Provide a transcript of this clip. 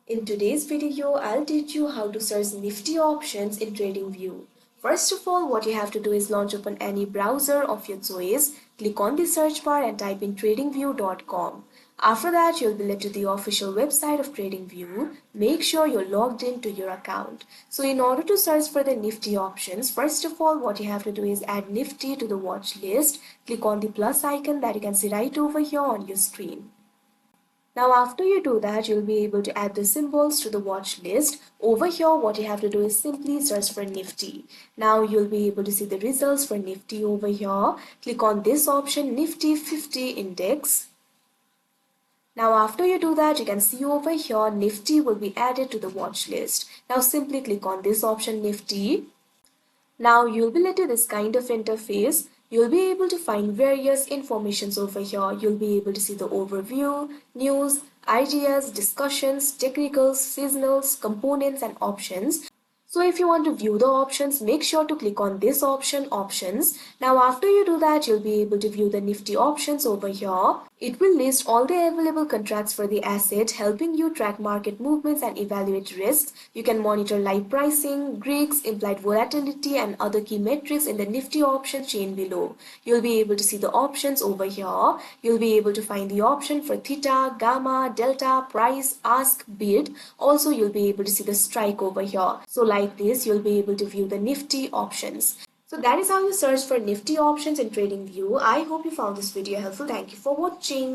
In today's video, I'll teach you how to search Nifty options in TradingView. First of all, what you have to do is launch open any browser of your choice, click on the search bar and type in tradingview.com. After that, you'll be led to the official website of TradingView. Make sure you're logged into your account. So in order to search for the Nifty options, first of all, what you have to do is add Nifty to the watch list. Click on the plus icon that you can see right over here on your screen. Now after you do that, you'll be able to add the symbols to the watch list. Over here, what you have to do is simply search for Nifty. Now you'll be able to see the results for Nifty over here. Click on this option, Nifty 50 Index. Now after you do that, you can see over here, Nifty will be added to the watch list. Now simply click on this option, Nifty. Now you'll be led to this kind of interface. You'll be able to find various informations over here. You'll be able to see the overview, news, ideas, discussions, technicals, seasonals, components and options. So if you want to view the options, make sure to click on this option, options. Now after you do that, you'll be able to view the Nifty options over here. It will list all the available contracts for the asset, helping you track market movements and evaluate risks. You can monitor live pricing, Greeks, implied volatility and other key metrics in the Nifty options chain below. You'll be able to see the options over here. You'll be able to find the option for theta, gamma, delta, price, ask, bid. Also, you'll be able to see the strike over here. So like this, you'll be able to view the Nifty options. So that is how you search for Nifty options in TradingView. I hope you found this video helpful. Thank you for watching.